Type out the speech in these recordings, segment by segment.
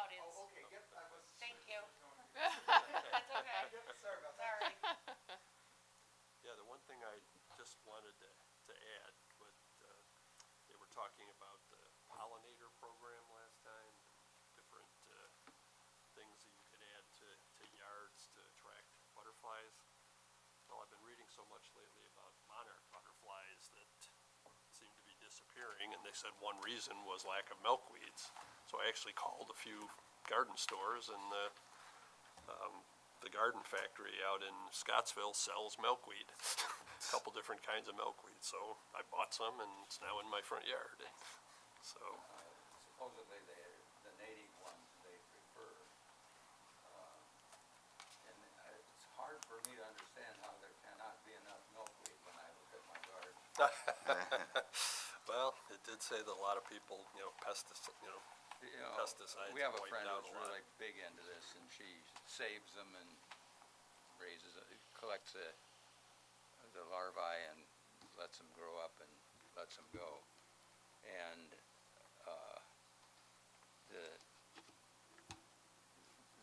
about is. Oh, okay, yep, I was. Thank you. That's okay. Yep, sorry about that. Sorry. Yeah, the one thing I just wanted to add, what, they were talking about the pollinator program last time, different, things that you could add to yards to attract butterflies. Well, I've been reading so much lately about monarch butterflies that seem to be disappearing, and they said one reason was lack of milkweeds. So I actually called a few garden stores, and the garden factory out in Scottsville sells milkweed, a couple different kinds of milkweed. So I bought some, and it's now in my front yard. So Supposedly the native ones they prefer. And it's hard for me to understand how there cannot be enough milkweed when I look at my garden. well, it did say that a lot of people, pesticides, pesticides We have a wiped friend out who's a lot. really big into this, and she saves them and collects the larvae and lets them grow up and lets them go. And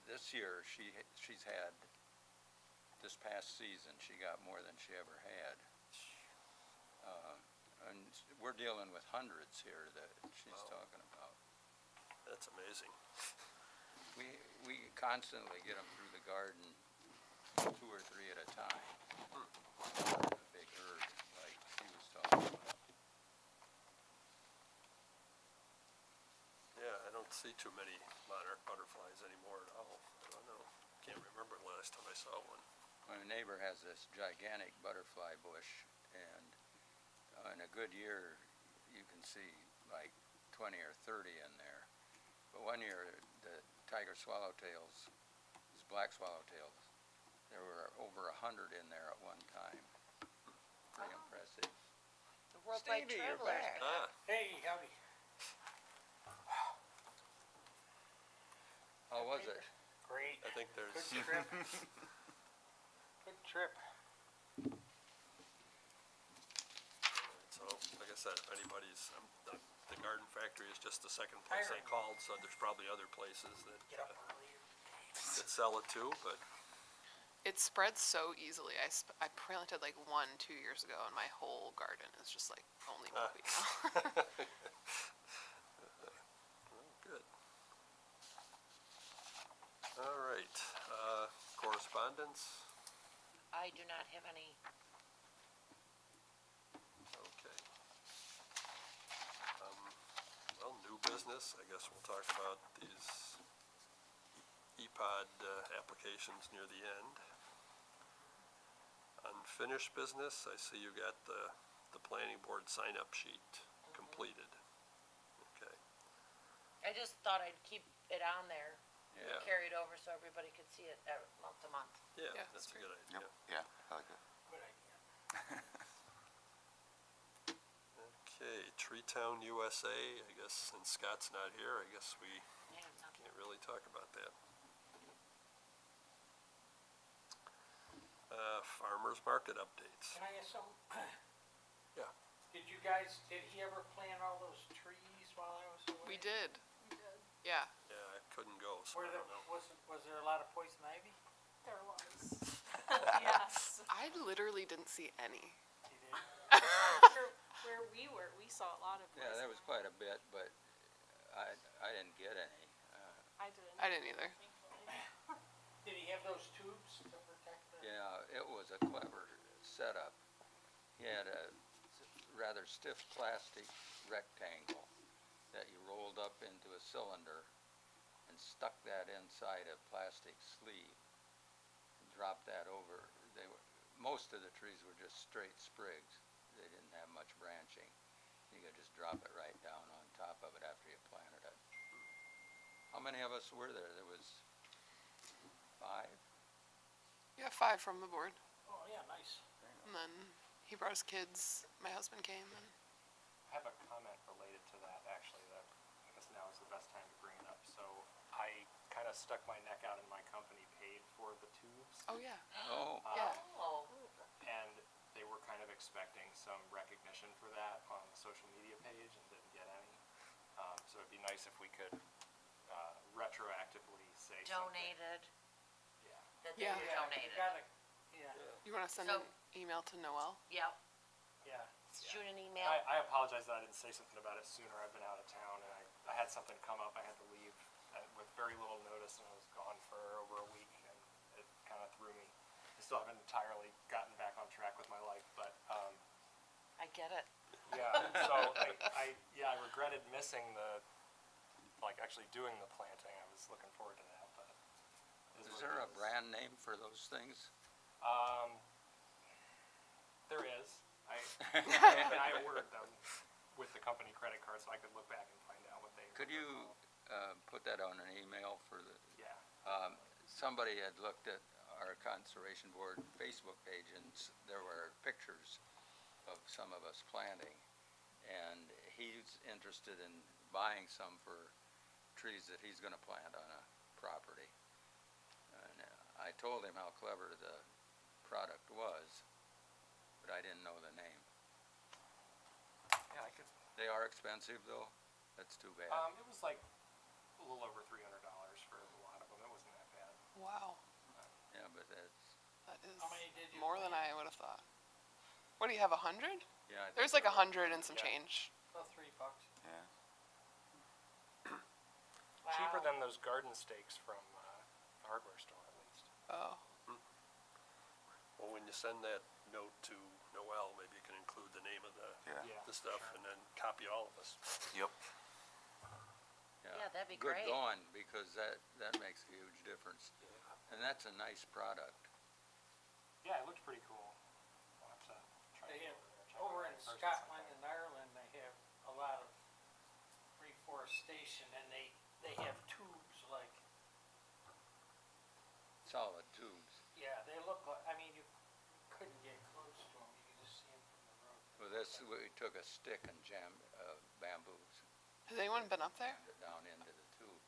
this year she's had, this past season, she got more than she ever had. And we're dealing with hundreds here that she's talking about. That's amazing. We constantly get them through the garden, 2 or 3 at a time. A big herd, like she was talking about. Yeah, I don't see too many monarch butterflies anymore at all. I don't know. Can't remember the last time I saw one. My neighbor has this gigantic butterfly bush, and in a good year, you can see like 20 or 30 in there. But one year, the tiger swallowtails, these black swallowtails, there were over 100 in there at one time. Pretty impressive. The worldwide Stevie, you're travelers. back. Ah, Hey, howdy. How was it? Great. I think there's, Good trip. Good trip. so, like I said, if anybody's, the garden factory is just the second place I called, so there's probably other places that, Get up earlier. that sell it too, but It spreads so easily. I planted like 1-2 years ago, and my whole garden is just like only milkweed now. good. All right, correspondence, I do not have any. okay. Well, new business, I guess we'll talk about these EPOD applications near the end. Unfinished business, I see you got the planning board sign-up sheet completed. Okay, I just thought I'd keep it on there, yeah, carried over so everybody could see it month to month. yeah, Yeah, that's a that's good Yep, idea. yeah, I like that. Good idea. Okay, Tree Town USA, I guess since Scott's not here, I guess we I have nothing. can't really talk about that. Farmers market updates. Can I ask something? Yeah. Did he ever plant all those trees while I was away? We did. Yeah. Yeah, I couldn't go, so I don't know. Was there a lot of poison ivy? There was. Yes. I literally didn't see any. You did? Where we were, we saw a lot of Yeah, there was quite a bit, but I didn't get any. I didn't. I didn't either. Thankfully. Did he have those tubes to protect the? Yeah, it was a clever setup. He had a rather stiff plastic rectangle that you rolled up into a cylinder and stuck that inside a plastic sleeve and dropped that over. Most of the trees were just straight sprigs. They didn't have much branching. You could just drop it right down on top of it after you planted it. How many of us were there? There was 5? Yeah, 5 from the board. Oh, yeah, nice. And then he brought his kids. My husband came, and I have a comment related to that, actually, that I guess now is the best time to bring it up. So I kind of stuck my neck out and my company paid for the tubes. oh yeah, Oh, yeah. Oh, And they were kind of expecting some recognition for that on the social media page and didn't get any. So it'd be nice if we could retroactively say something. Donated, Yeah. that they Yeah. were Yeah, you donated. gotta, yeah, You wanna send So- an email to Noel? Yep, yeah. shoot an email. I apologize that I didn't say something about it sooner. I've been out of town and I had something come up. I had to leave with very little notice and I was gone for over a week and it kind of threw me. I still haven't entirely gotten back on track with my life, but, I get it. yeah, so I regretted missing actually doing the planting. I was looking forward to that, but. it Is what there it a brand name for those things? There is. I ordered them with the company credit card so I could look back and find out what they. Could you, put that on an email for the, Yeah. somebody had looked at our Conservation Board Facebook page and there were pictures of some of us planting. And he's interested in buying some for trees that he's gonna plant on a property. And I told him how clever the product was, but I didn't know the name. Yeah, I could. They are expensive though? That's too bad. It was like a little over $300 for a lot of them. It wasn't that bad. Wow, Yeah, but that's, that is How many did you more than plant? I would've thought. What do you have, 100? yeah. I There's think like so. 100 and some Yeah. change. About $3. Yeah. Cheaper Wow. than those garden stakes from the hardware store, at least. Oh, Well, when you send that note to Noel, maybe you can include the name of Yeah. the stuff and then copy all of us. Yep. Yeah, that'd be Good great. going, because that makes a huge difference. And that's a nice product. Yeah, it looked pretty cool. I'll have to try They to have, go over there and check over it out in person Scotland sometime. and Ireland, they have a lot of reforestation and they have tubes like, Solid tubes. yeah, they look like, I mean, you couldn't get close to them, you could just see them from the road. With this, we took a stick and jammed bamboos has anyone been up there? down into the tube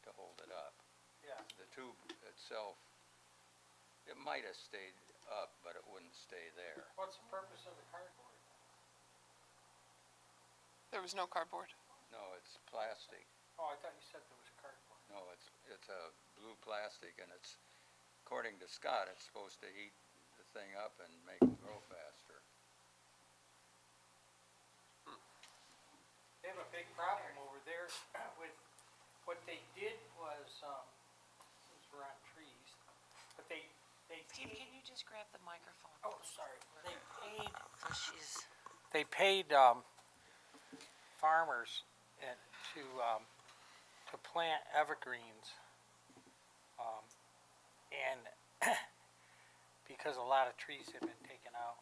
to hold it up. Yeah, The tube itself, it might have stayed up, but it wouldn't stay there. what's the purpose of the cardboard? There was no cardboard. No, it's plastic. Oh, I thought you said there was cardboard. No, it's a blue plastic, and it's, according to Scott, it's supposed to heat the thing up and make it grow faster. They have a big problem over there with, what they did was, since we're on trees, but they Steve, paid, can you just grab the microphone? oh, please? sorry, they paid, So she's, they paid, farmers and to plant evergreens. And because a lot of trees have been taken out.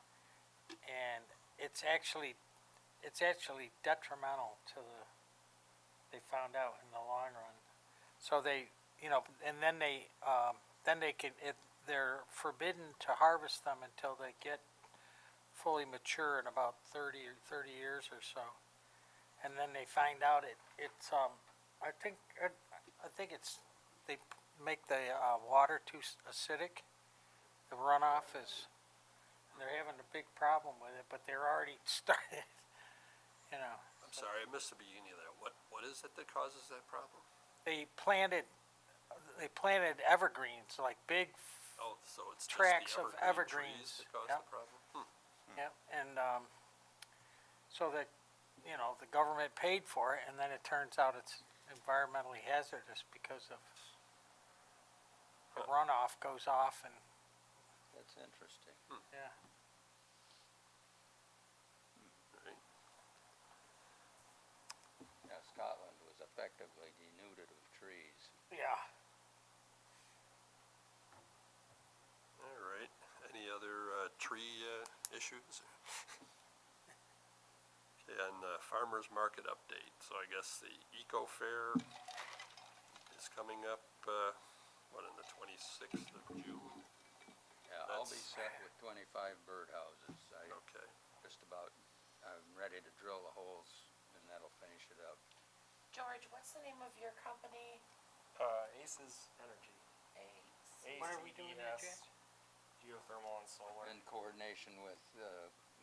And it's actually detrimental to they found out in the long run. So they, and then they're forbidden to harvest them until they get fully mature in about 30 years or so. And then they find out I think they make the water too acidic. The runoff is, they're having a big problem with it, but they're already started, I'm sorry, I missed the beginning of that. What is it that causes that problem? They planted evergreens, like big, Oh, so it's just Tracts the of evergreen evergreens. trees that cause Yep. the problem? yep, and, so that, the government paid for it, and then it turns out it's environmentally hazardous because of the runoff goes off and, That's interesting. yeah. Right. Yeah, Scotland was effectively denuded of trees. Yeah. All right. Any other tree issues? Okay, on the farmer's market update, so I guess the Eco Fair is coming up, on the 26th of June? Yeah, I'll be That's- set with 25 birdhouses. Okay. I'm ready to drill the holes, and that'll finish it up. George, what's the name of your company? Aces Energy. A. When are we doing that, ACES, Geothermal and solar. In coordination with,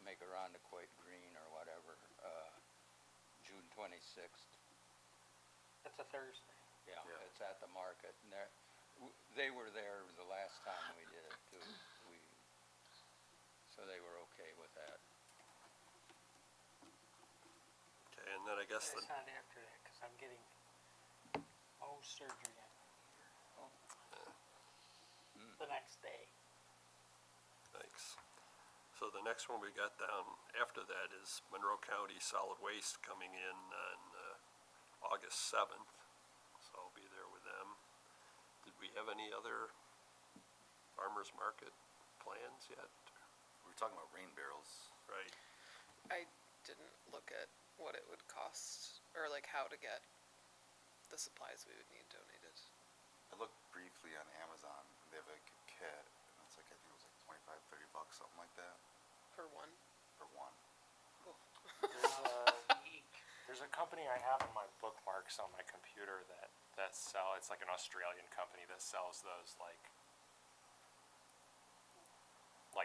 make Irondequoit Green or whatever, June 26th. That's a Thursday. Yeah, Yeah. it's at the market, and they were there the last time we did it too. So they were okay with that. Okay, and then I guess It's the, not after that, cause I'm getting Mohs surgery on the next day. thanks. So the next one we got down after that is Monroe County Solid Waste coming in on August 7th. So I'll be there with them. Did we have any other farmers market plans yet? We were talking about rain barrels. Right, I didn't look at what it would cost, or like how to get the supplies we would need donated. I looked briefly on Amazon, and they have like a kit, and it's like, I think it was like 25, $30, something like that, For one. for one. There's a company I have in my bookmarks on my computer that sell, it's like an Australian company that sells those like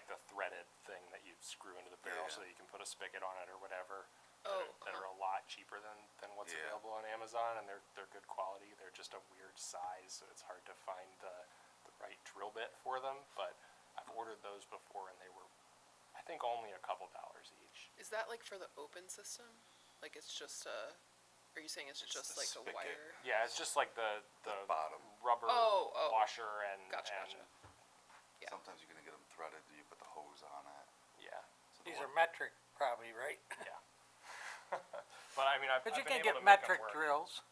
the threaded thing that you screw into the barrel Yeah. so that you can put a spigot on it or whatever. Oh, That are a lot cheaper than what's Yeah. available on Amazon, and they're good quality. They're just a weird size, so it's hard to find the right drill bit for them. But I've ordered those before, and they were, I think, only a couple dollars each. Is that like for the open system? Like it's just are you saying it's just the like a spigot. wire? Yeah, it's just like the bottom. rubber Oh. washer and Gotcha, and gotcha. Yeah. Sometimes you're gonna get them threaded, you put the hose on it. yeah, So the These are one- metric probably, right? yeah. But I mean, I've But you I've been can able get to make 'em metric work. drills.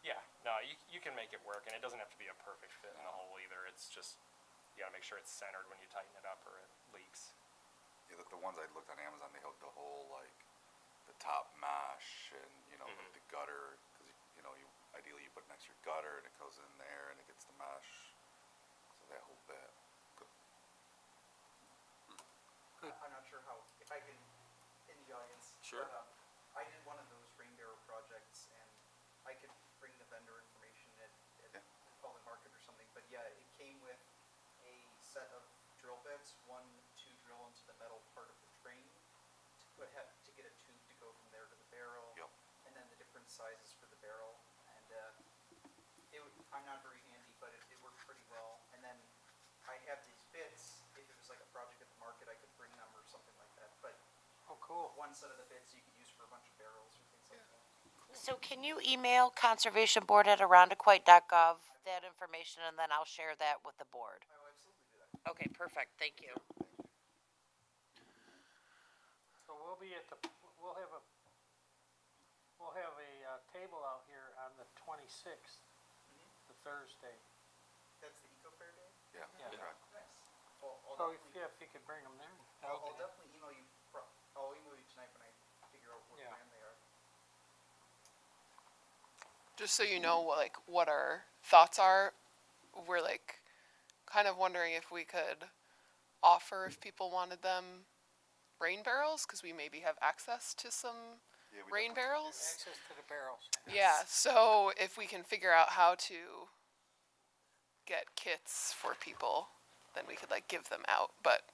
Yeah, no, you can make it work, and it doesn't have to be a perfect fit in the hole either. It's just you gotta make sure it's centered when you tighten it up, or it leaks. Yeah, the ones I looked on Amazon, they hook the whole, like, the top mesh and, you know, Mhm. the gutter, cause you know, ideally you put it next to your gutter and it goes in there and it gets the mesh. So that whole bit. I'm not sure how, if I can, in the audience. Sure. But, I did one of those rain barrel projects, and I could bring the vendor information at Yeah. the public market or something, but yeah, it came with a set of drill bits, one to drill into the metal part of the frame, to get a tube to go from there to the barrel. Yep. And then the different sizes for the barrel, and, I'm not very handy, but it worked pretty well. And then I have these bits, if it was like a project at the market, I could bring them or something like that, but Oh, cool. one set of the bits you could use for a bunch of barrels or things like that. So can you email conservationboard@aroundaquoit.gov that information, and then I'll share that with the board? I will absolutely do that. Okay, perfect, thank you. So we'll be at we'll have a table out here on the 26th, the Thursday. That's the Eco Fair Day? Yeah, Yeah. correct. Nice. Well, So if you could bring them there. I'll definitely email you, I'll email you tonight when I figure out what Yeah. brand they are. Just so you know what our thoughts are, we're like kind of wondering if we could offer if people wanted them rain barrels, because we maybe have access to some Yeah, we rain definitely- barrels. Access to the barrels. Yeah, so if we can figure out how to get kits for people, then we could like give them out, but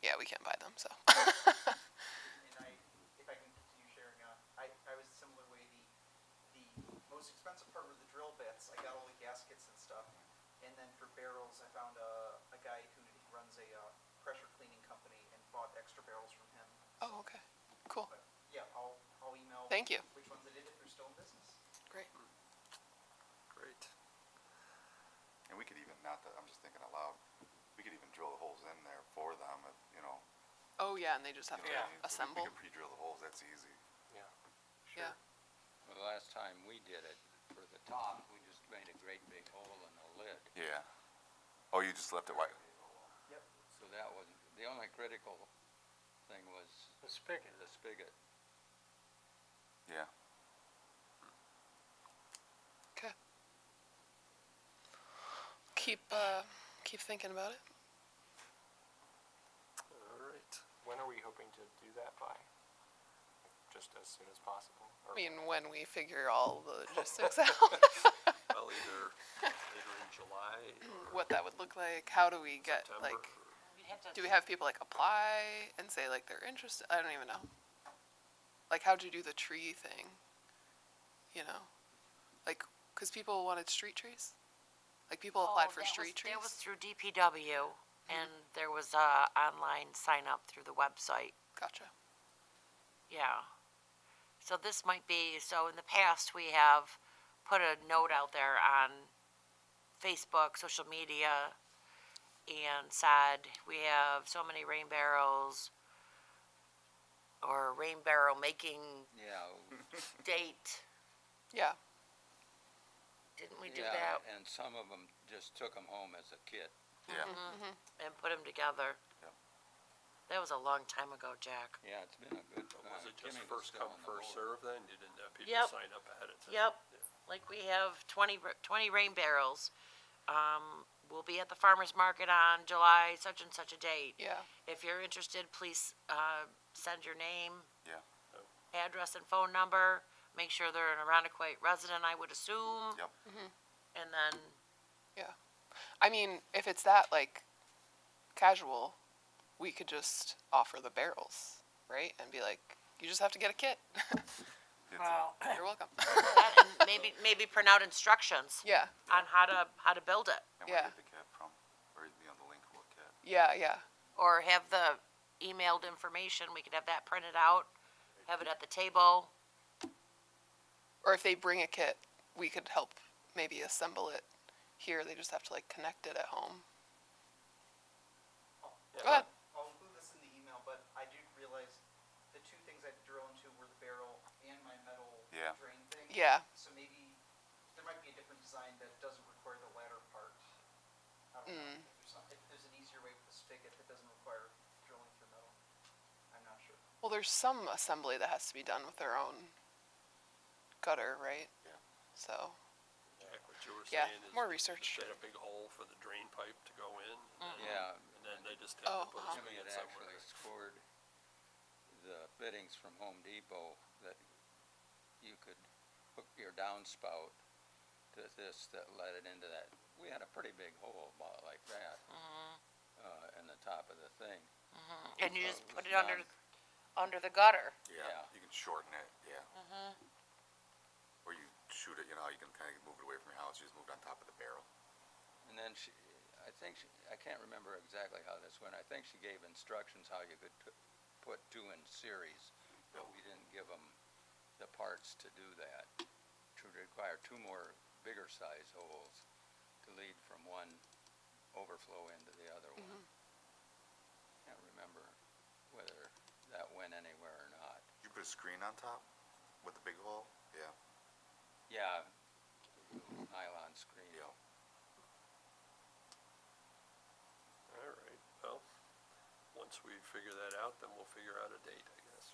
yeah, we can't buy them, so. And if I can continue sharing, I was a similar way, the most expensive part were the drill bits, I got all the gaskets and stuff. And then for barrels, I found a guy who runs a, pressure cleaning company and bought extra barrels from him. Oh, okay, cool, But, yeah, I'll email. Thank you. Which ones I did if they're still in business. great. great. And we could even, I'm just thinking aloud, we could even drill the holes in there for them if, you know. Oh, yeah, and they just have you to know what I mean? So assemble. We could pre-drill the holes, that's easy. Yeah. Yeah, Well, the last time we did it, for the top, we just made a great big hole in the lid. Yeah. Oh, you just left it white? Yep. So that wasn't, the only critical thing was The spigot. the spigot. Yeah. okay. Keep thinking about it. All right. When are we hoping to do that by? Just as soon as possible? I mean, when we figure all the logistics out, Well, either later in July or what that would look like, how do we get, September. like, do we have people like apply and say like they're interested? I don't even know. Like, how'd you do the tree thing? You know, like Cause people wanted street trees? Like people applied for street trees? That was through DPW, and there was a online sign up through the website. Gotcha. Yeah. So this might be, so in the past, we have put a note out there on Facebook, social media, and said, we have so many rain barrels, or rain barrel making Yeah, date. Yeah. Didn't we do yeah, that? and some of them just took them home as a kit. Yeah. And put them together? Yep. That was a long time ago, Jack. Yeah, it's been a good, But was it just Kimmy was first still come, on the first board. serve then? You didn't have people Yep. sign up ahead of time? Yep. Yeah. Like we have 20 rain barrels. We'll be at the farmer's market on July such and such a date. Yeah. If you're interested, please send your name, Yeah. address, and phone number. Make sure they're an Arundequite resident, I would assume. Yep. And then, Yeah. I mean, if it's that like casual, we could just offer the barrels, right? And be like, you just have to get a kit. It's, Well, You're welcome. that, and maybe print out instructions Yeah. on how to build it. and yeah. where did the cat from? Or be on the link what cat? Yeah, yeah. Or have the emailed information. We could have that printed out, have it at the table. Or if they bring a kit, we could help maybe assemble it here. They just have to like connect it at home. Go ahead. I'll include this in the email, but I did realize the two things I drill into were the barrel and my metal Yeah. drain thing. Yeah. So maybe there might be a different design that doesn't require the latter part. I don't know. If there's an easier way with the spigot that doesn't require drilling through metal. I'm not sure. Well, there's some assembly that has to be done with their own gutter, right? Yeah. So, Jack, what you were Yeah, saying is. more just research. Set a big hole for the drain pipe to go in. And then, Yeah, and then they just have Oh, to put a Jimmy spigot had somewhere. actually scored the fittings from Home Depot that you could hook your downspout to this that let it into that. We had a pretty big hole about like that, in the top of the thing. And you So just it put was it under the gutter. Yeah. You can shorten it, yeah. Or you shoot it, you know, you can kind of move it away from your house, you just move it on top of the barrel. And then I can't remember exactly how this went. I think she gave instructions how you could put two in series, but we didn't give them the parts to do that. To require two more bigger size holes to lead from one overflow into the other one. Can't remember whether that went anywhere or not. Did you put a screen on top with the big hole? Yeah. Yeah, nylon screen. Yeah. All right, well, once we figure that out, then we'll figure out a date, I guess.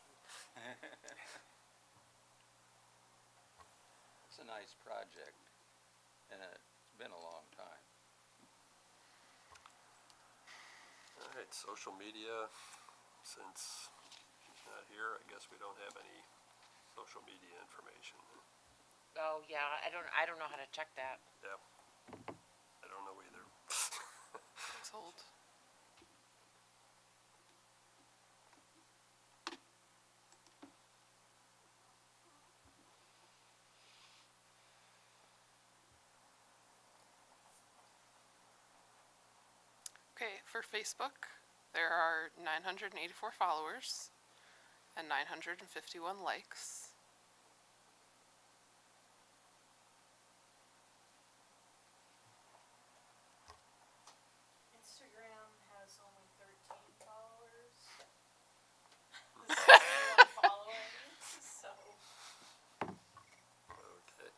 It's a nice project, and it's been a long time. All right, social media, since she's not here, I guess we don't have any social media information. Oh, yeah, I don't know how to check that. Yeah, I don't know either. it's old. Okay, for Facebook, there are 984 followers and 951 likes. Instagram has only 13 followers. This is one following, so Okay.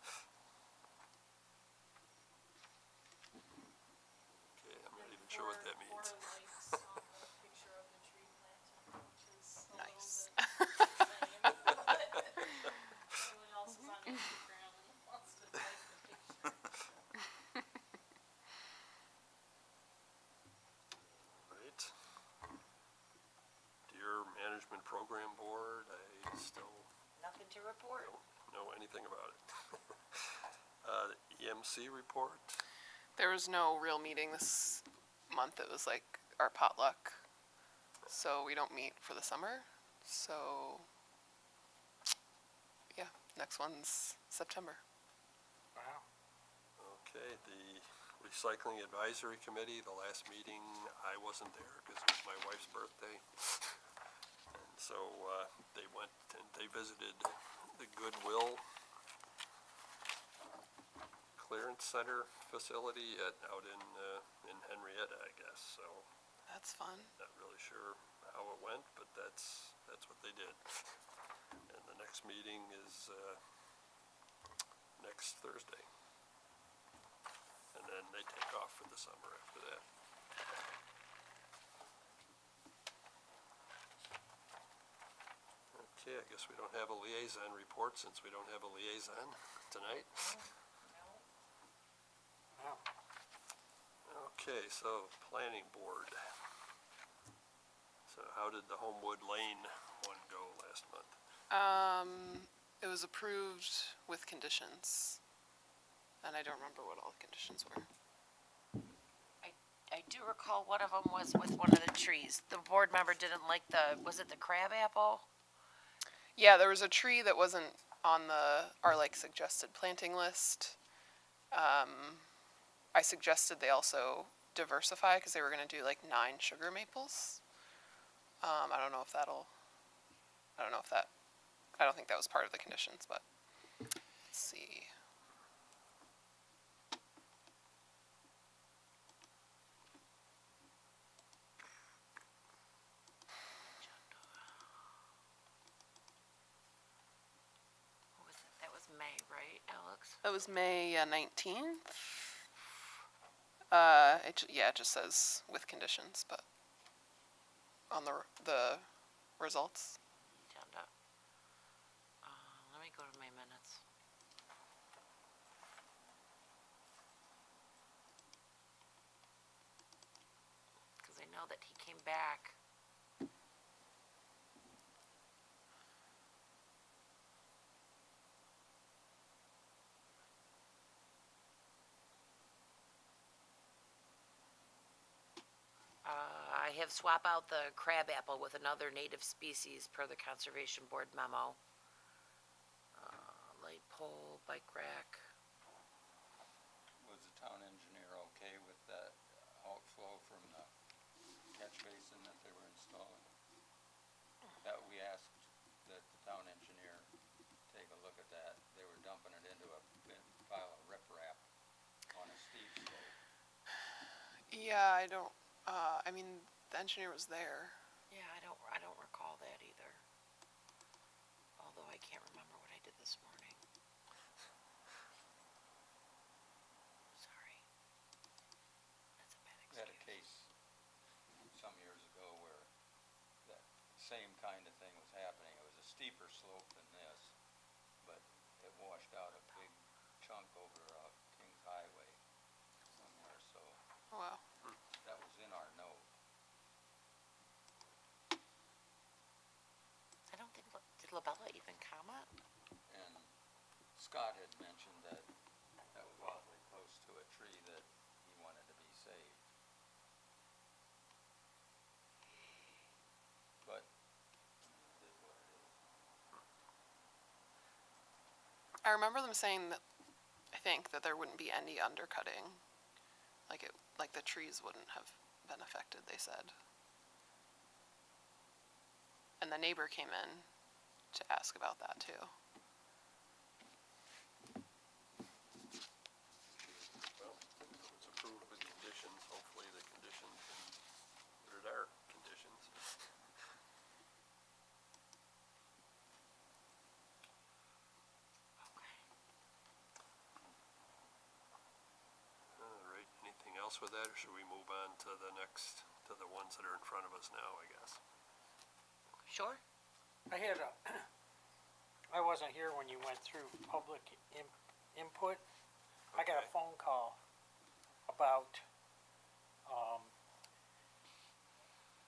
Okay, I'm not even sure what that four means. likes on the picture of the tree planting, which is a Nice. little bit lame. Anyone else is on Instagram and wants to like the picture. Right. Dear Management Program Board, I still Nothing to report. don't know anything about it. EMC report, There was no real meeting this month. It was like our potluck. So we don't meet for the summer. So, yeah, next one's September. Wow. Okay, the Recycling Advisory Committee, the last meeting, I wasn't there because it was my wife's birthday. And so, they went and they visited the Goodwill Clearance Center facility out in Henrietta, I guess, so That's fun. not really sure how it went, but that's what they did. And the next meeting is, next Thursday. And then they take off for the summer after that. Okay, I guess we don't have a liaison report since we don't have a liaison tonight. Wow. Okay, so planning board. So how did the Homewood Lane one go last month? It was approved with conditions. And I don't remember what all the conditions were. I do recall one of them was with one of the trees. The board member didn't like was it the crab apple? Yeah, there was a tree that wasn't on our like suggested planting list. I suggested they also diversify because they were going to do like 9 sugar maples. I don't know if that, I don't think that was part of the conditions, but let's see. What was it? That was May, right, Alex? That was May 19th. It just says with conditions, but on the results. Agenda. Let me go to my minutes. Because I know that he came back. I have swap out the crab apple with another native species per the Conservation Board memo. Light pole, bike rack. Was the town engineer okay with that outflow from the catch basin that they were installing? That we asked that the town engineer take a look at that. They were dumping it into a pile of riprap on a steep slope. Yeah, I don't. I mean, the engineer was there. Yeah, I don't recall that either. Although I can't remember what I did this morning. Sorry. That's a bad We had a excuse. case some years ago where that same kind of thing was happening. It was a steeper slope than this, but it washed out a big chunk over Kings Highway somewhere, so Wow. that was in our note. I don't think, did Labella even comment? And Scott had mentioned that that was awfully close to a tree that he wanted to be saved. But it is what it is. I remember them saying that. I think that there wouldn't be any undercutting. Like the trees wouldn't have been affected. They said. And the neighbor came in to ask about that too. Well, it's approved with conditions. Hopefully the conditions included our conditions. All right, anything else with that, or should we move on to the ones that are in front of us now, I guess? Sure. I wasn't here when you went through public input. I got a Okay. phone call about,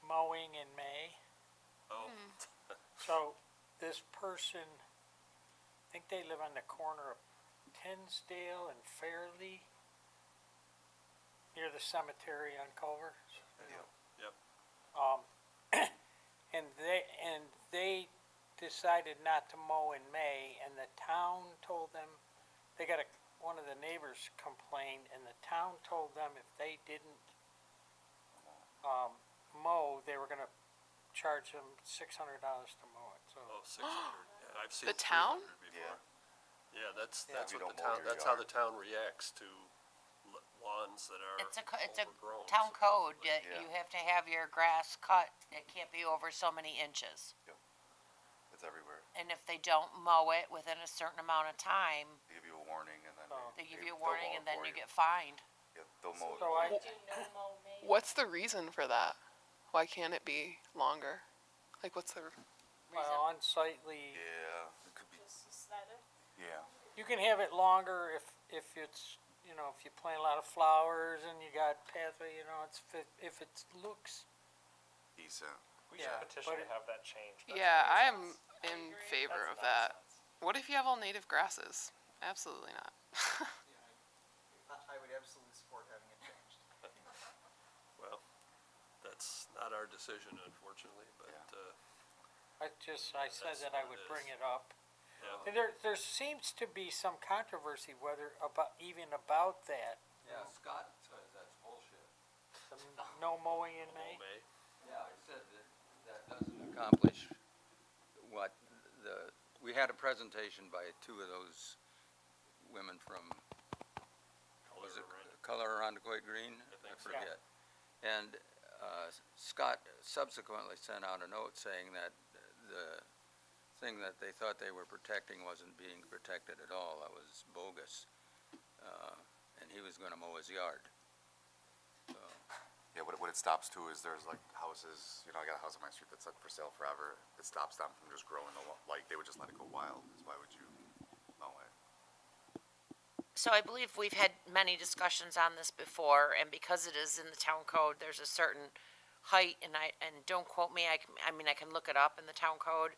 mowing in May. Oh, So this person, I think they live on the corner of Tinsdale and Fairleigh, near the cemetery on Culver. yep, And they decided not to mow in May, and the town told them they gotta one of the neighbors complained, and the town told them if they didn't, mow, they were gonna charge them $600 to mow it, so. Oh, 600, yeah, I've seen The town? 300 before. Yeah, that's Yeah, what we the don't mow town, your that's how yard. the town reacts to lawns that are It's a overgrown, town code supposedly. that Yeah. you have to have your grass cut, it can't be over so many inches. It's everywhere. And if they don't mow it within a certain amount of time, They give you a warning and then Oh. they give you a they'll warning mow it and then for you get fined. Yeah, they'll mow it. So I, Do no mow May. What's the reason for that? Why can't it be longer? Like, what's the well, unsightly, Yeah, it could be, Just aesthetic. yeah. you can have it longer if it's, you know, if you plant a lot of flowers and you got pathway, you know, if it looks, Decent. We Yeah, should petition but to it- have that changed. That Yeah, makes I am sense. in agree. favor That's- of that that. makes sense. What if you have all native grasses? Absolutely not. I would absolutely support having it changed. Well, that's not our decision unfortunately, but, I said that I would bring it up. yeah. And there seems to be some controversy even about that, Yeah, Scott says that's bullshit. the no mowing in May. May. Yeah, I said that doesn't accomplish what we had a presentation by two of those women from, was it Color Irondequoit Green? I think so. forget. And, Scott subsequently sent out a note saying that the thing that they thought they were protecting wasn't being protected at all, that was bogus. And he was gonna mow his yard. So, Yeah, what it stops to is there's like houses, I got a house on my street that's up for sale forever. It stops them from just growing like, they would just let it go wild, 'cause why would you mow it? So I believe we've had many discussions on this before, and because it is in the town code, there's a certain height, and don't quote me, I mean, I can look it up in the town code,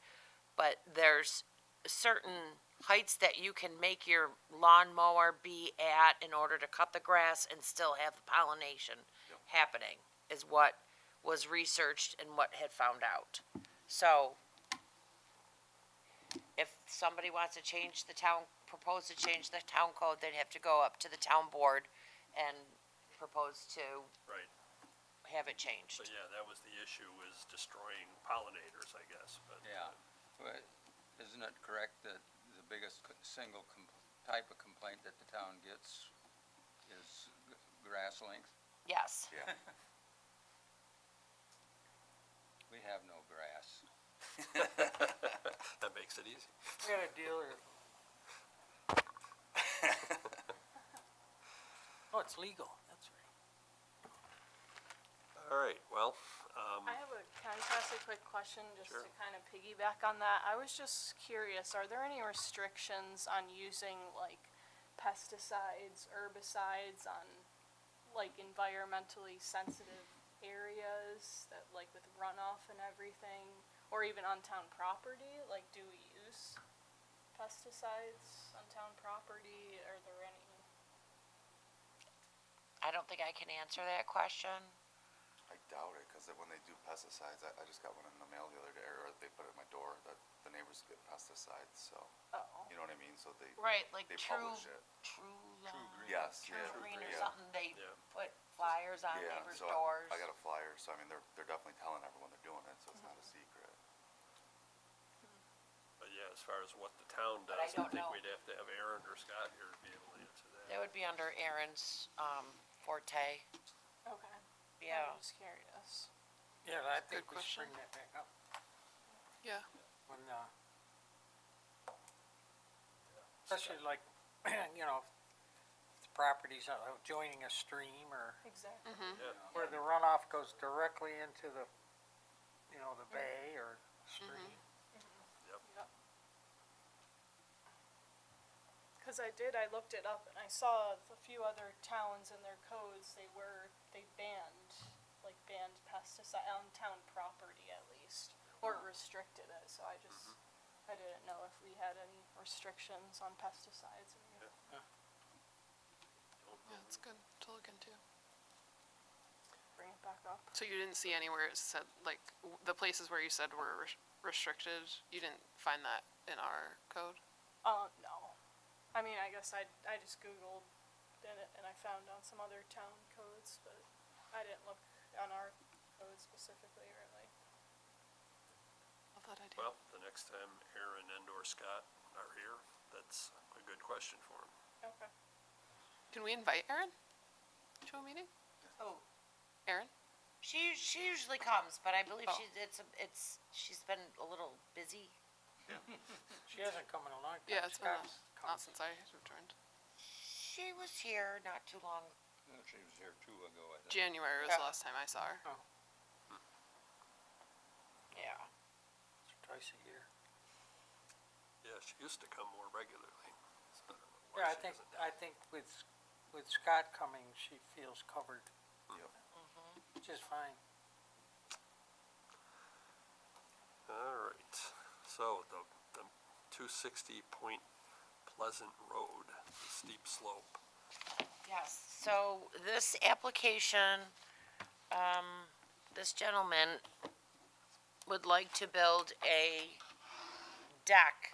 but there's certain heights that you can make your lawnmower be at in order to cut the grass and still have the pollination happening, is what was researched and what had found out. So, if somebody wants to propose to change the town code, they'd have to go up to the town board and propose to Right, have it changed. but yeah, that was the issue, was destroying pollinators, I guess, but. yeah, but isn't it correct that the biggest single type of complaint that the town gets is grass length? Yes. Yeah. We have no grass. That makes it easy. We got a dealer. Oh, it's legal, that's right. All right, well, Can I just ask a quick question, just Sure. to kind of piggyback on that? I was just curious, are there any restrictions on using like pesticides, herbicides on like environmentally sensitive areas that like with runoff and everything, or even on town property? Like, do we use pesticides on town property? Are there any? I don't think I can answer that question. I doubt it, because when they do pesticides, I just got one in the mail the other day, or they put it at my door, that the neighbors get pesticides, so, Oh, you know what I mean? So they Right, like They True publish it. Green. Yes, True yeah, Green or yeah. something, they Yeah. put flyers on Yeah, neighbors' so doors. I got a flyer, so I mean, they're definitely telling everyone they're doing it, so it's not a secret. but yeah, as far as what the town But I does, I don't think know. we'd have to have Aaron or Scott here to be able to answer that. That would be under Aaron's, forte, okay. yeah. I'm just curious. Yeah, I think Good we should question. bring that back up Yeah. when, especially like, you know, if the property's joining a stream or Exactly. Yeah, where the runoff goes directly into the, you know, the bay or stream. Because I looked it up and I saw a few other towns in their codes, they banned pesticide on town property at least, or restricted it, so I didn't know if we had any restrictions on pesticides in here. Yeah, it's good to look into. Bring it back up. So you didn't see anywhere it said, like, the places where you said were restricted, you didn't find that in our code? No. I mean, I guess I just Googled and I found on some other town codes, but I didn't look on our code specifically, really. Love that idea. Well, the next time Aaron and or Scott are here, that's a good question for them. Okay. Can we invite Erin to a meeting? Oh, Erin? she usually comes, but I believe Oh. she's been a little busy. She hasn't come in a long time. Yeah, it's been Scott's come. not since I returned. She was here not too long. No, she was here 2 ago, I think. January was Yeah. the last time I saw her. Yeah. Twice a year. Yeah, she used to come more regularly. So I don't know why Yeah, she doesn't now. I think with Scott coming, she feels covered, Yep. which is fine. All right, so the 260 Point Pleasant Road, the steep slope. Yes, so this application, this gentleman would like to build a deck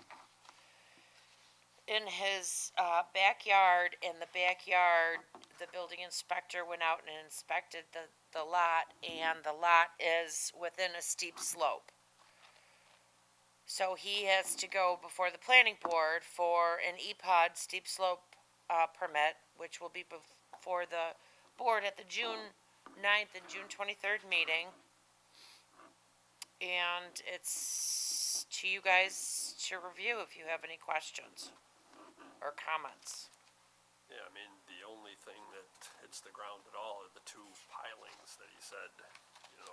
in his backyard. In the backyard, the building inspector went out and inspected the lot, and the lot is within a steep slope. So he has to go before the planning board for an EPOD steep slope permit, which will be before the board at the June 9th and June 23rd meeting. And it's to you guys to review if you have any questions or comments. Yeah, I mean, the only thing that hits the ground at all are the 2 pilings that he said,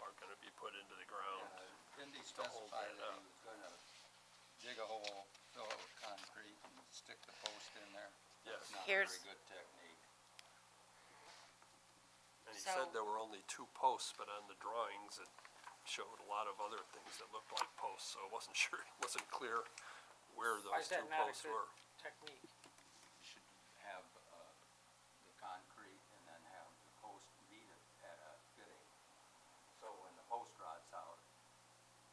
are gonna be put into the ground. Didn't he to hold specify that that up. he was gonna dig a hole, fill it with concrete, and stick the post in there? Yes. Not a Here's- very good technique. And he So- said there were only 2 posts, but on the drawings, it showed a lot of other things that looked like posts, so it wasn't sure, it wasn't clear where Why those is 2 that not a posts good were. technique? You should have, the concrete and then have the post meet it at a fitting. So when the post rots out,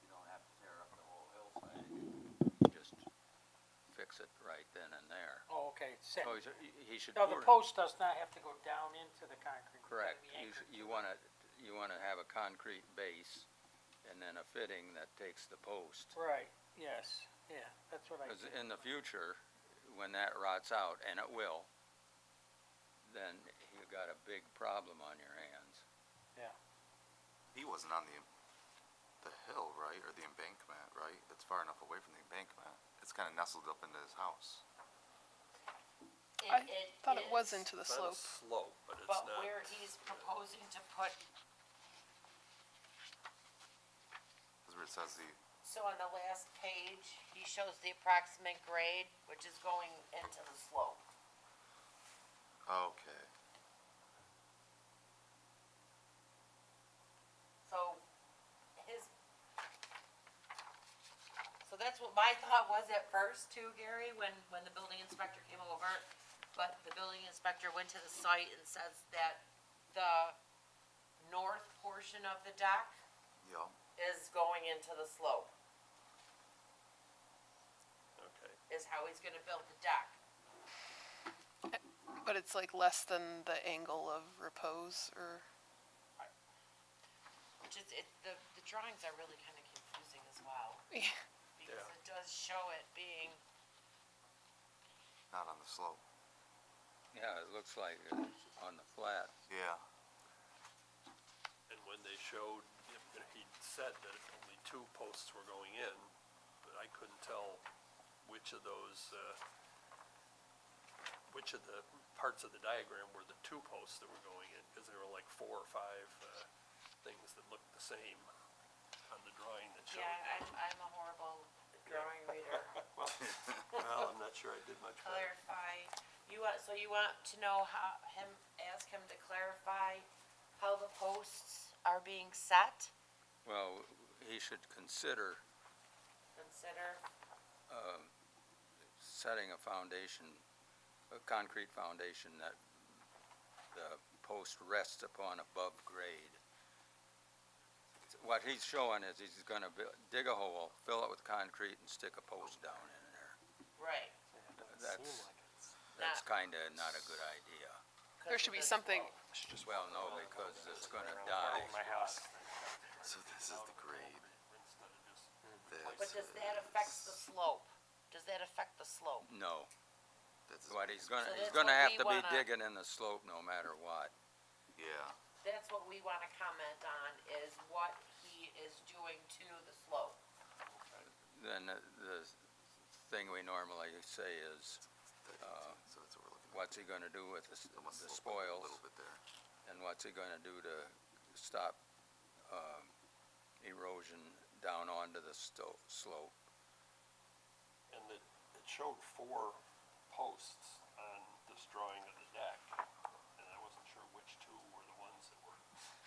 you don't have to tear up the whole hillside. You just fix it right then and there. Oh, okay, set. So he should. No, the put it- post does not have to go down into the concrete. It's gotta Correct. be anchored. You wanna have a concrete base and then a fitting that takes the post. Right, yes, yeah, that's what I Because think. in the future, when that rots out, and it will, then you got a big problem on your hands. Yeah, He wasn't on the hill, right, or the embankment, right? It's far enough away from the embankment. It's kind of nestled up into his house. I thought it was into the It's not a slope. slope, but it's But not. where he's proposing to put, That's where it says so on the last page, he shows the approximate grade, which is going into the slope. okay. So so that's what my thought was at first too, Gary, when the building inspector came over. But the building inspector went to the site and says that the north portion of the deck Yep. is going into the slope, Okay, is how he's gonna build the deck. But it's like less than the angle of repose or, Which is, the drawings are really kinda confusing as well, yeah. because Yeah. it does show it being, Not on the slope. Yeah, it looks like it's on the flat. Yeah. and when they showed, he said that only 2 posts were going in, but I couldn't tell which of those, which of the parts of the diagram were the 2 posts that were going in, because there were like 4 or 5, things that looked the same on the drawing that showed yeah, that. I'm a horrible drawing reader. Well, I'm not sure I did much better. Clarify, so you want to know ask him to clarify how the posts are being set? Well, he should consider Consider, setting a foundation, a concrete foundation that the post rests upon above grade. What he's showing is he's gonna dig a hole, fill it with concrete and stick a post down in there. right, Doesn't That's- seem like it's. that's Not- kinda not a good idea. There should be something, Well, no, because it's gonna Around die. my house. So this is the grade. But does that affect the slope? Does that affect the slope? No, That's, what he's So gonna that's have what we to be wanna- digging in the slope no matter what. yeah, That's what we wanna comment on, is what he is doing to the slope. Then the thing we normally say is, so that's what we're looking at. what's he gonna do with It must the slope up a spoils? little bit there. And what's he gonna do to stop, erosion down onto the slope? And it showed 4 posts on this drawing of the deck, and I wasn't sure which 2 were the ones that were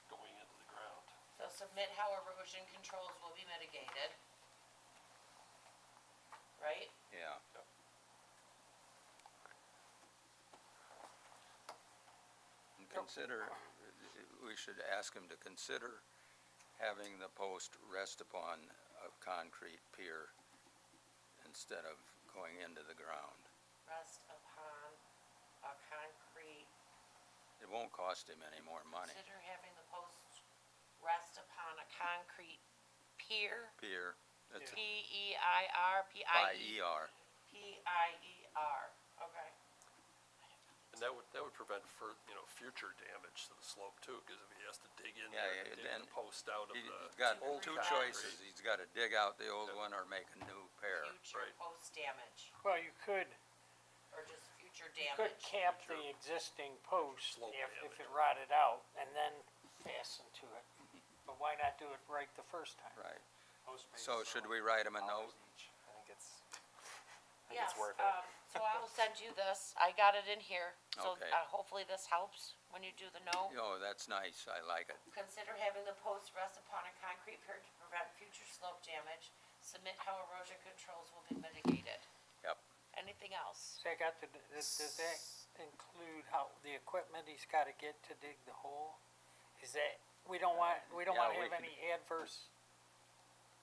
going into the ground. So submit how erosion controls will be mitigated. Right? Yeah. And consider, we should ask him to consider having the post rest upon a concrete pier instead of going into the ground. Rest upon a concrete, It won't cost him any more money. consider having the post rest upon a concrete pier, Pier, that's P-E-I-R, by P-I-E, ER. P-I-E-R, okay. And that would prevent future damage to the slope too, because if he has to dig in Yeah, there yeah, and dig then the post out of He's the got old two concrete. choices. He's gotta dig out the old one or make a new pair. Future Right. post damage, Well, you could or just future You could damage. cap the existing post Slope if damage. it rotted out and then fasten to it. But why not do it right the first time? Right. Post bases So are should like we write him a dollars note? each. I think it's Yes, worth it. so I'll send you this, I got it in here, so, Okay. hopefully this helps when you do the note. Oh, that's nice. I like it. Consider having the post rest upon a concrete pier to prevent future slope damage. Submit how erosion controls will be mitigated. Yep. Anything else? So I got does that include how, the equipment he's gotta get to dig the hole? Is that, we don't Yeah, wanna we have could- any adverse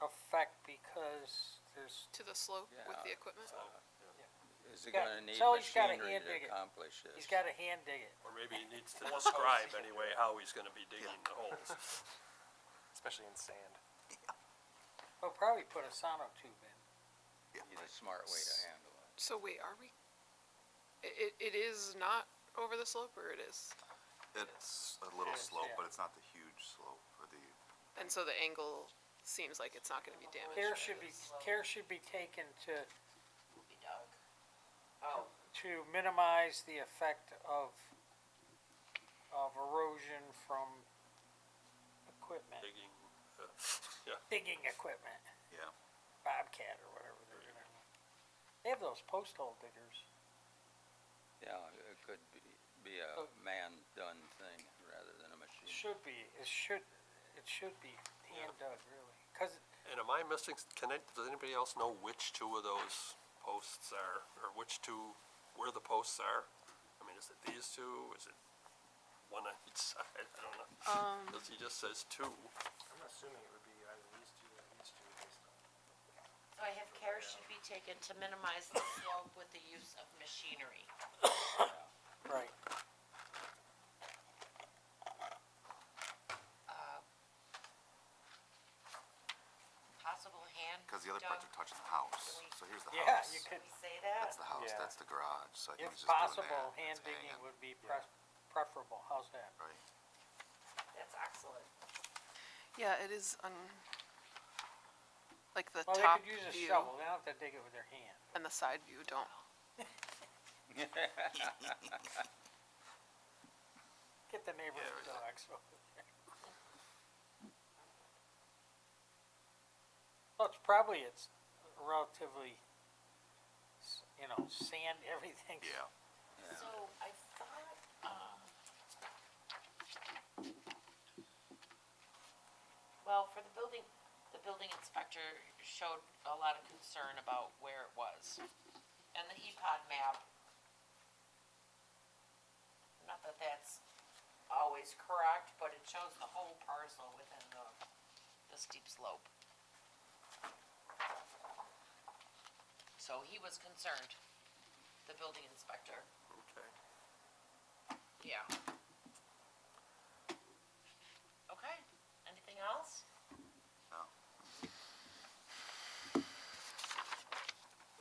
effect because there's, to the slope with Yeah. the equipment. Is he got- gonna need so he's gotta machinery hand to dig it. accomplish this? he's gotta hand dig it. Or maybe he needs to describe anyway how he's gonna be digging the holes. especially in sand. We'll probably put a sonotube in. He's a smart way to handle it. So wait, are we, it is not over the slope, or it is? it's a little Yes, slope, yeah. but it's not the huge slope for the, And so the angle seems like it's not gonna be damaged. Care should be taken Will be dug. Oh, to minimize the effect of erosion from equipment, Digging, digging equipment, yeah. Bobcat or whatever they're gonna. They have those post hole diggers. Yeah, it could be a man-done thing rather than a machine. It should be hand dug really, cause and am I missing, does anybody else know which 2 of those posts are, or where the posts are? I mean, is it these 2, is it one on each side, I don't know. Cause he just says 2. I'm assuming it would be either these 2 or these 2 based on. so I have care should be taken to minimize the slope with the use of machinery. right. Possible hand Cause the other dug. parts are touching the house, so here's the Yeah, house. you could, Can we say that? That's the house, Yeah. that's the garage, so I think if he's just doing possible, that. hand It's digging hanging, would be preferable. How's that? Right. That's excellent. Yeah, it is like the Well, they top could use a view shovel. They don't have to dig it with their hand. and the side view don't. Get the neighbor's Yeah, right. dogs over there. Well, it's relatively, sand, everything. Yeah. So I thought, well, for the building inspector showed a lot of concern about where it was. And the EPOD map, not that that's always correct, but it shows the whole parcel within the steep slope. So he was concerned. the building inspector. Okay. Yeah. Okay, anything else? No.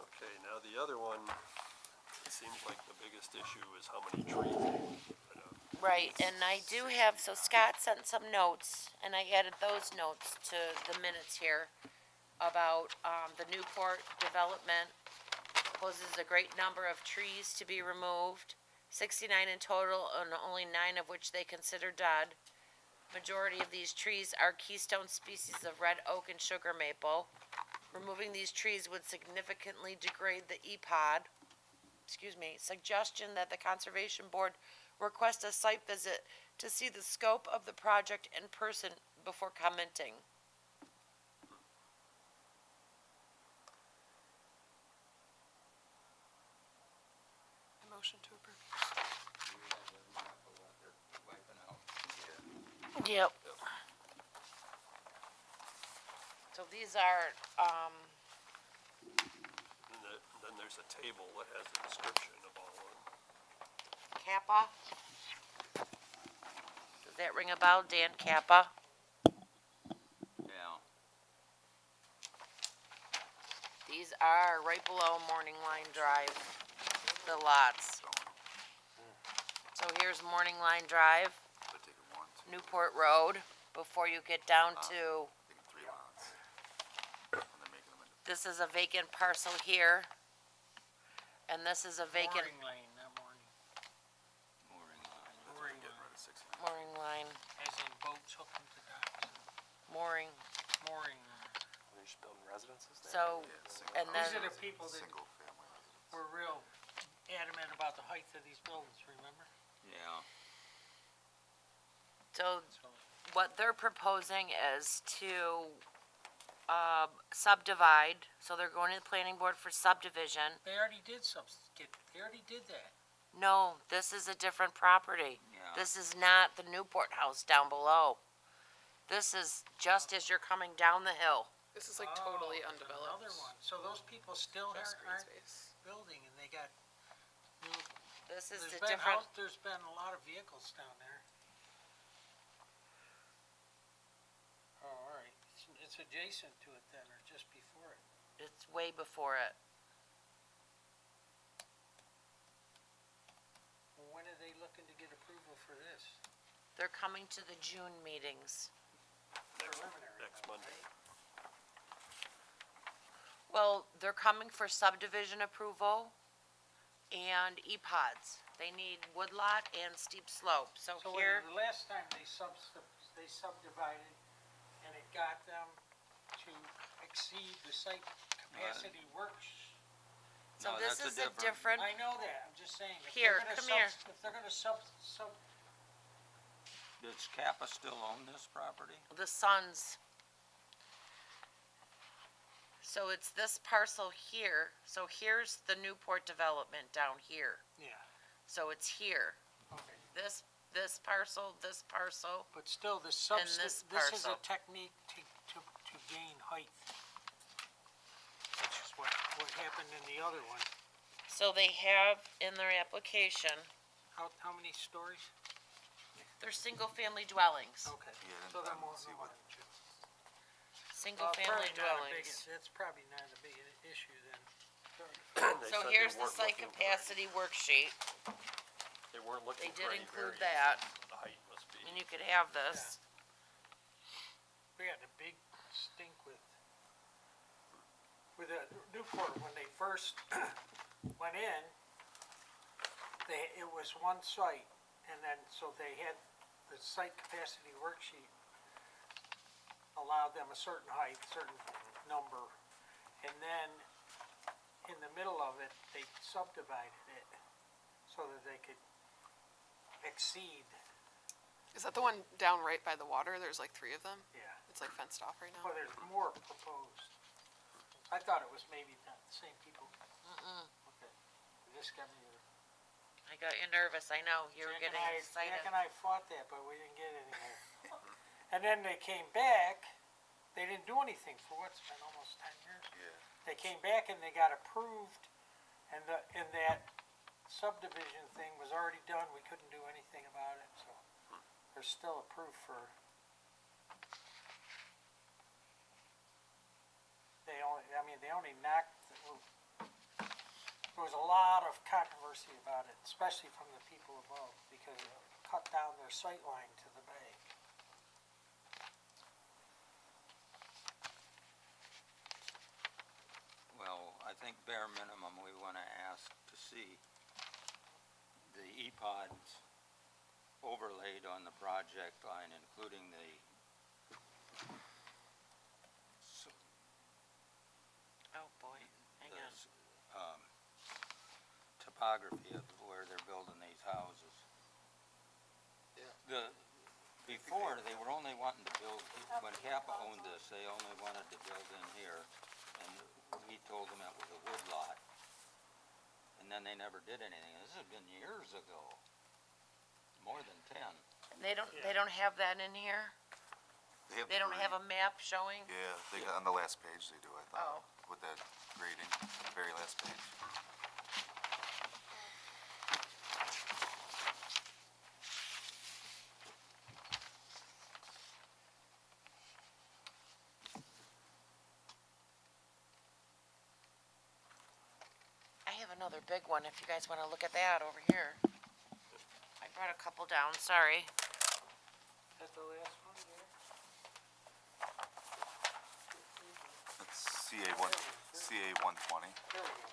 Okay, now the other one, it seems like the biggest issue is how many trees they put up. Right, and I do have, so Scott sent some notes, and I added those notes to the minutes here about, the Newport development poses a great number of trees to be removed, 69 in total, and only 9 of which they consider dead. Majority of these trees are keystone species of red oak and sugar maple. Removing these trees would significantly degrade the EPOD. Suggestion that the Conservation Board request a site visit to see the scope of the project in person before commenting. Motion to approve. Do you have a map of what they're wiping out? Yep. So these are, Then there's a table that has a description of all of them. Kappa. Does that ring a bell, Dan Kappa? Yeah. These are right below Morning Line Drive, the lots. So here's Morning Line Drive, They're taking one, two, Newport Road, before you get down to, taking 3 lots. And they're making them into, this is a vacant parcel here. And this is a vacant Mooring lane, not morning, Mooring line. mooring getting line, rid of 6. mooring line, as in boats hooked into docks, mooring. mooring line. They're just building residences there? So, and then, These are the people that Single family residence. were real adamant about the height of these buildings, remember? Yeah. so So, what they're proposing is to, subdivide. So they're going to the planning board for subdivision. they already did they already did that. No, this is a different property. Yeah. This is not the Newport house down below. This is just as you're coming down the hill. This is like totally Oh, undeveloped. Another one, so those people still Just green aren't space. building and they got new, This is there's the been different, there's been a lot of vehicles down there. Oh, all right, it's adjacent to it then, or just before it. it's way before it. Well, when are they looking to get approval for this? They're coming to the June meetings. Preliminary. Next Monday. Well, they're coming for subdivision approval and EPODs. They need woodlot and steep slope. So So here, the last time they subdivided, and it got them to exceed the site capacity works. so No, this that's is a I different, know that, I'm just saying. if Here, they're gonna come here. If they're gonna sub, Does Kappa still own this property? the Suns. So it's this parcel here. So here's the Newport development down here. yeah, So it's here. okay. This parcel, this parcel. But still, the this this is a parcel. technique to gain height. Which is what happened in the other one. So they have in their application, How many stories? they're single-family dwellings. Okay. Yeah, So then they're more, see no what- more than two. Single-family Probably not a big- dwellings. That's probably not a big issue then. They So said they here's the weren't site looking for capacity worksheet, They weren't looking They for did any include variance. that. The height must be. and you could have this. We had a big stink with the Newport, when they first went in, it was one site, and then, so they had, the site capacity worksheet allowed them a certain height, certain number, and then in the middle of it, they subdivided it so that they could exceed, Is that the one down right by the water? There's like 3 of them. yeah. It's like fenced off right now. Well, there's more proposed. I thought it was maybe not the same people. Okay. This got me, I got you nervous, I know, you were getting excited. Jack and I fought that, but we didn't get anywhere. And then they came back, they didn't do anything for what's been almost 10 years. Yeah. They came back and they got approved, and that subdivision thing was already done, we couldn't do anything about it, so there's still a proof for. They only knocked, there was a lot of controversy about it, especially from the people above, because it cut down their sight line to the bay. Well, I think bare minimum, we wanna ask to see the E-pods overlaid on the project line, including the Oh, boy, hang the, on. topography of where they're building these houses. Before, they were only wanting to build, when Kappa owned this, they only wanted to build in here, and we told them it was a wood lot. And then they never did anything. This has been years ago, more than 10. They don't have that in here? They don't have a map showing? Yeah, they got, on the last page they do, I Oh. thought, with that grading, very last page. I have another big one if you guys wanna look at that over here. I brought a couple down, sorry. Is that the last one there? It's CA 120. There we go.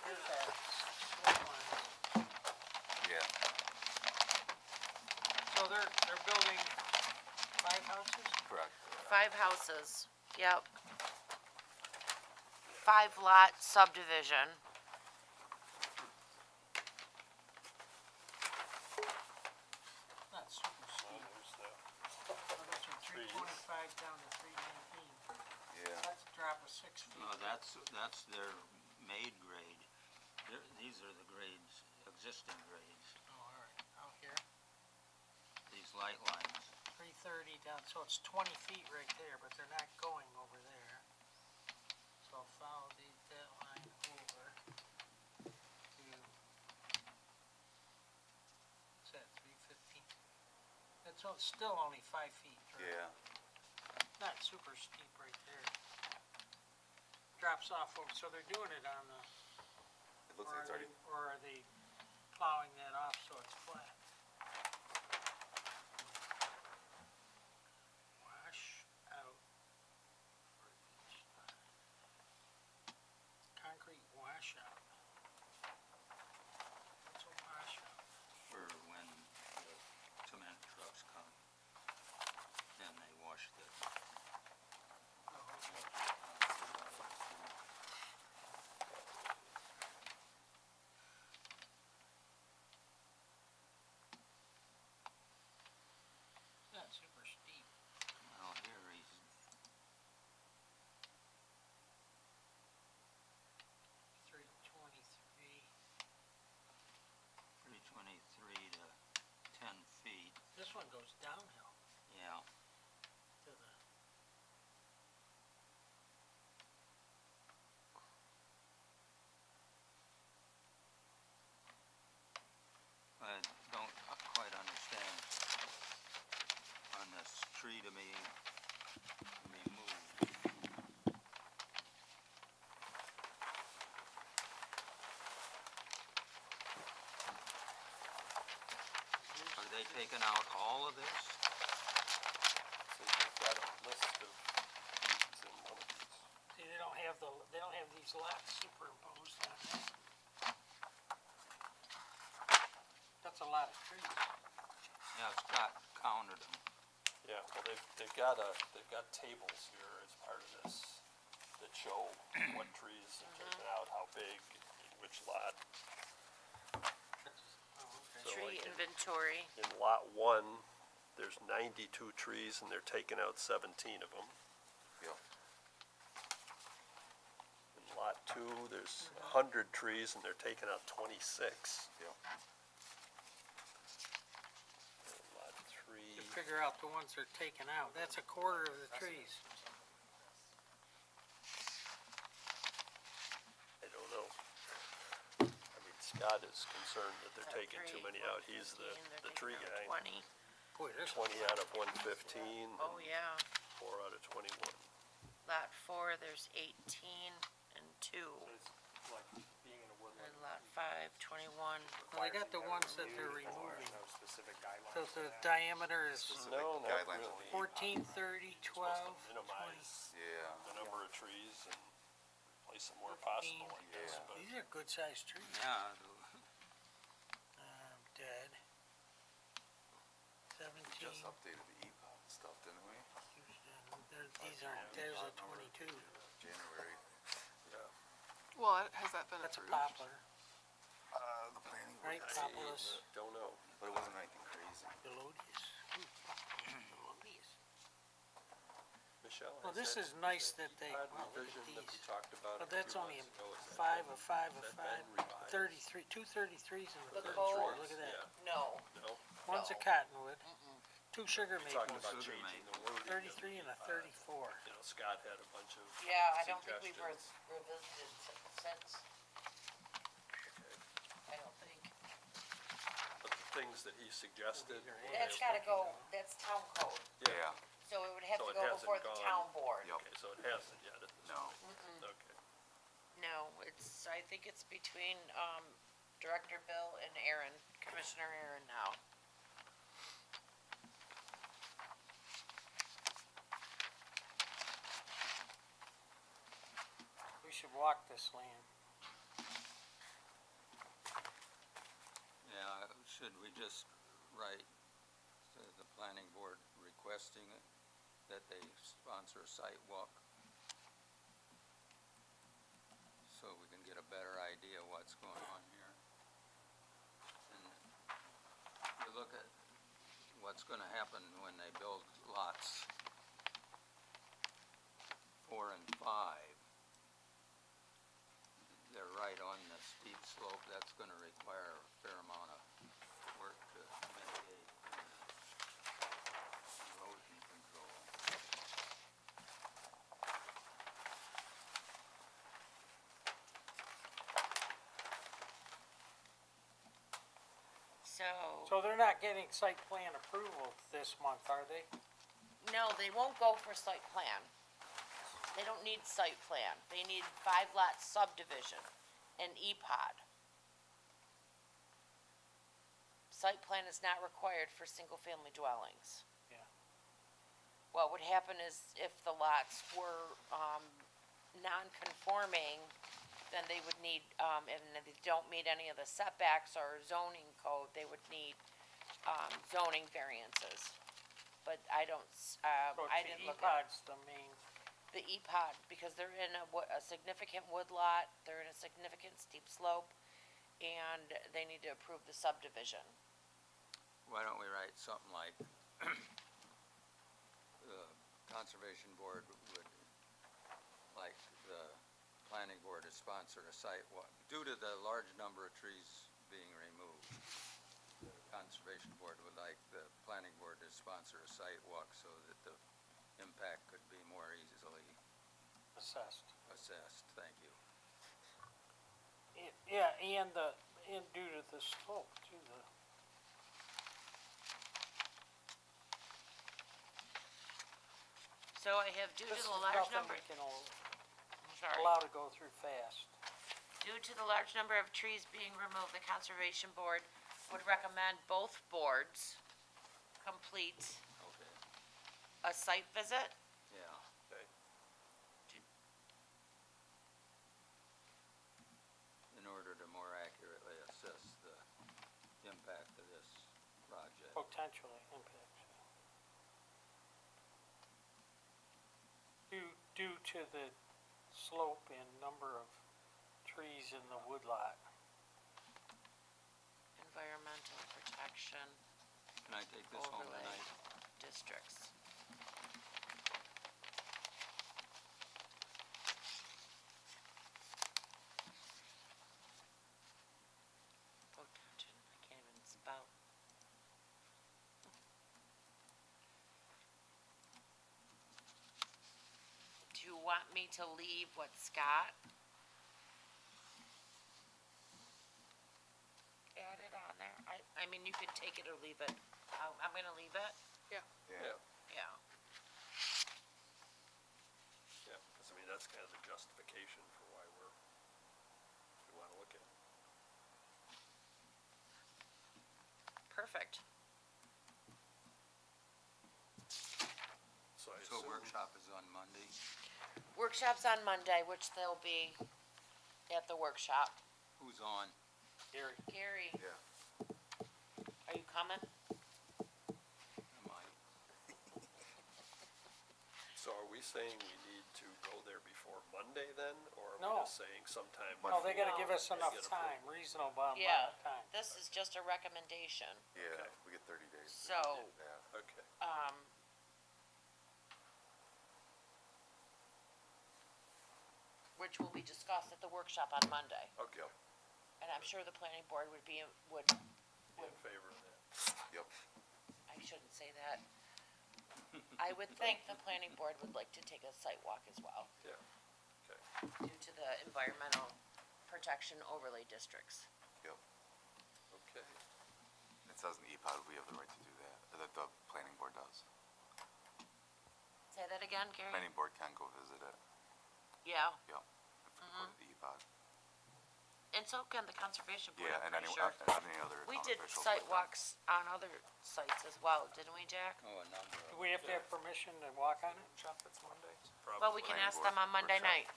Here's our sight line. Yeah. So they're building 5 houses? Correct. 5 houses, yep. 5 lot subdivision. Not super steep. Oh, that's from 325 down to 319. Yeah. That's a drop of 6 feet. No, that's their made grade. These are the grades, existing grades, Oh, all right, out here, these light lines. 330 down, so it's 20 feet right there, but they're not going over there. So I'll follow that line over to, what's that, 315? Still only 5 feet. Right? Yeah. Not super steep right there. Drops off, so they're doing it on the, It looks like it's already, or are they plowing that off so it's flat? Wash out for each line. Concrete washout. What's a washout? For when the cement trucks come, then they wash the, Oh, okay. Not super steep. well, here he's, 323. 323 to 10 feet, This one goes downhill yeah. to the. I don't quite understand on this tree to me moved. Are they taking out all of this? So you've got a list of these in one of these. See, they don't have these lots superimposed on that. That's a lot of trees. Yeah, Scott counted them. Yeah, well, they've got tables here as part of this that show what trees are taken out, how big, in which lot. Oh, okay. So Tree like inventory. in lot 1, there's 92 trees and they're taking out 17 of them. yeah. In lot 2, there's 100 trees and they're taking out 26. Yeah. In lot 3, You figure out the ones they're taking out. That's a quarter of the trees. I don't know. I mean, Scott Scott is concerned that they're taking too 3, many out. He's 115, they're the taking tree out guy. 20. Boy, there's 20 out of 115, Oh, yeah. 4 out of 21. Lot 4, there's 18 and 2. So it's like being in a woodland. And lot 5, 21. Well, they got the requires ones that you to they're remove, or removing. No specific guidelines. So for the that? diameter is No, not guidelines really. on the 14, 30, You're supposed 12, to minimize Yeah. the number of trees and place them where possible, I guess, Yeah. but These are good sized trees. Yeah, Dead. Just 17. updated the EPOD stuff, didn't we? These aren't, there's a 22. January. Well, has that been That's a approved? poplar, The planning board. right? Populus, don't know. But it wasn't anything crazy. melodius. Melodius. Michelle? Well, has this that- is nice that they, that well, look revision at that we these. talked about But a that's few only months ago, is that 5 been- of 5 of has that 5, been revised? 33, 2 33s and a The 34, code? look at that. No. No? One's a No. cottonwood, 2 sugar We're talking maples, about changing the wording. 33 and a 34. You know, Scott had a bunch of Yeah, I don't think we've suggestions. revisited since. I don't think. But the things that he suggested. These are were That's able- gotta go, that's town code. Yeah. So it would have So to it go hasn't before the gone- town board. Yep. Okay, so it hasn't yet at this No. point. Okay. No, it's, I think it's between, Director Bill and Aaron, Commissioner Aaron now. We should walk this land. yeah, should we just write to the planning board requesting it, that they sponsor a site walk? So we can get a better idea of what's going on here. And you look at what's gonna happen when they build lots 4 and 5. They're right on the steep slope, that's gonna require a fair amount of work to mitigate erosion control. So, So they're not getting site plan approval this month, are they? no, they won't go for site plan. They don't need site plan. They need 5 lot subdivision and E EPOD. Site plan is not required for single-family dwellings. Yeah. What would happen is if the lots were, non-conforming, then they would need, and they don't meet any of the setbacks or zoning code, they would need, zoning variances. But I don't, So I it's didn't the look at EPOD's the main, the EPOD, because they're in a significant wood lot, they're in a significant steep slope, and they need to approve the subdivision. Why don't we write something like, the conservation board would like the planning board to sponsor a site walk, due to the large number of trees being removed. The conservation board would like the planning board to sponsor a site walk so that the impact could be more easily assessed. assessed. Thank you. Yeah, and due to the slope, too, So I have due to this is the large nothing number, we can sorry. allow to go through fast. Due to the large number of trees being removed, the Conservation Board would recommend both boards complete Okay. a site visit. Yeah. Okay. In order to more accurately assess the impact of this project. Potentially impacts. Due to the slope and number of trees in the woodlot. Environmental protection Can I take this home overlay tonight? districts. Potential, I can't even spell. Do you want me to leave what Scott I mean, you could take it or leave it. I'm gonna leave it, Yeah, yeah. yeah, because I mean, that's kind of the justification for why we wanna look at it. Perfect. So I So assume, workshop is on Monday. Workshop's on Monday, which they'll be at the workshop. Who's on? Gary, Gary, Yeah. are you coming? Am I? so are we saying we need to go there before Monday then, or are No. we just saying sometime? no, they gotta No. give us enough Get time, approval. reasonable amount Yeah, of time. this is just a recommendation, Yeah, Okay. we get 30 days. So- Yeah. Okay, which will be discussed at the workshop on Monday. okay, And I'm sure the planning board would be, would, in favor of that. Yep. I shouldn't say that. I would think the planning board would like to take a site walk as well, Yeah, okay, due to the environmental protection overlay districts. Yep. okay. It says in EPOD we have the right to do that, or that the planning board does. Say that again, Gary? Planning board can go visit it. Yeah, Yep. If we put it in EPOD. and so can the conservation board, Yeah, I'm and pretty any, sure. and any other We town did officials site would know. walks on other sites as well, didn't we, Jack? Oh, a number Do of. we have to have permission to walk on it? Shop that's Monday. Well, we can Planning ask them board on Monday workshop. night.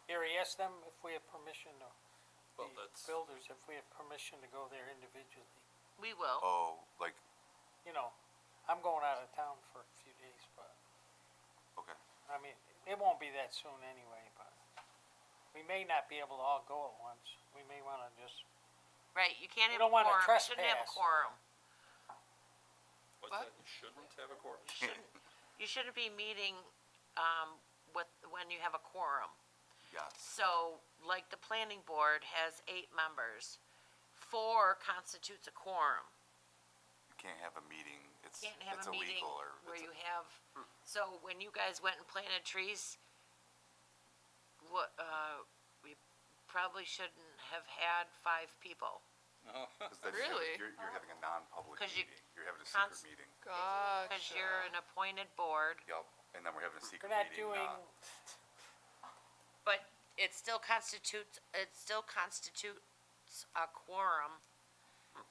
Gary, ask them if we have permission to, Well, the that's, builders, if we have permission to go there individually. We will. Oh, like, You know, I'm going out of town for a few days, but, okay. I mean, it won't be that soon anyway, but we may not be able to all go at once. We may wanna just, Right, you can't We have a don't wanna quorum, you shouldn't have a trespass. quorum. what's What? that, you shouldn't have a quorum? You shouldn't be meeting, when you have a quorum. Yes. So, like the planning board has 8 members, 4 constitutes a quorum. You can't have a meeting, it's Can't have a meeting illegal or where it's you have, so when you guys went and planted trees, we probably shouldn't have had 5 people. Oh, 'cause then Really? you're having a non-public 'Cause you meeting. You're having a cons- secret meeting. Gotcha. Cause you're an appointed board, Yep. And then we're having a we're secret not meeting. doing, but it still constitutes a quorum,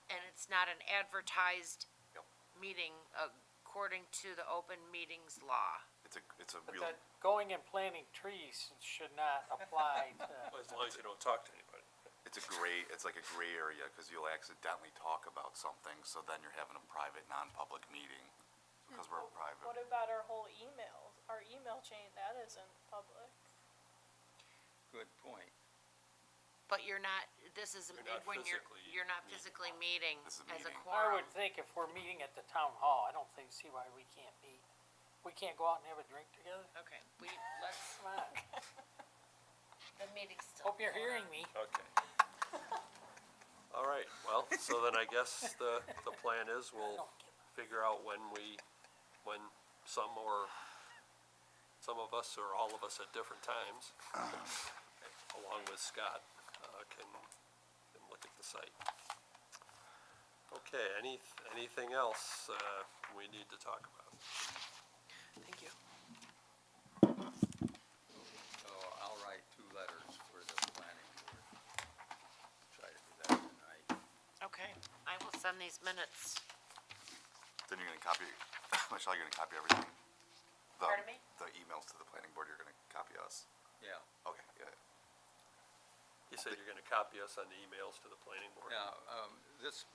and it's not an advertised Yep. meeting according to the open meetings law. It's a but real, that going and planting trees should not apply to, Well, as long as you don't talk to anybody. it's like a gray area, cause you'll accidentally talk about something, so then you're having a private, non-public meeting. Because we're private. What about our whole email, our email chain, that isn't public? good point. But you're not, this is You're not when physically you're not meeting. physically meeting This is as a meeting. I quorum. would think if we're meeting at the town hall, I don't think, see why we can't meet. We can't go out and have a drink together? Okay, let's, Come on, the meeting's still. hope you're going hearing on. me. Okay. All right, well, so then I guess the plan is we'll figure out when some of us or all of us at different times, along with Scott, can look at the site. Okay, anything else, we need to talk about? Thank you. So I'll write 2 letters for the planning board. Try to do that tonight. Okay, I will send these minutes. Then you're gonna copy, Michelle, you're gonna copy everything? Pardon me? The emails to the planning board, you're gonna copy us? Yeah, Okay, yeah. You said you're gonna copy us on the emails to the planning board? yeah, this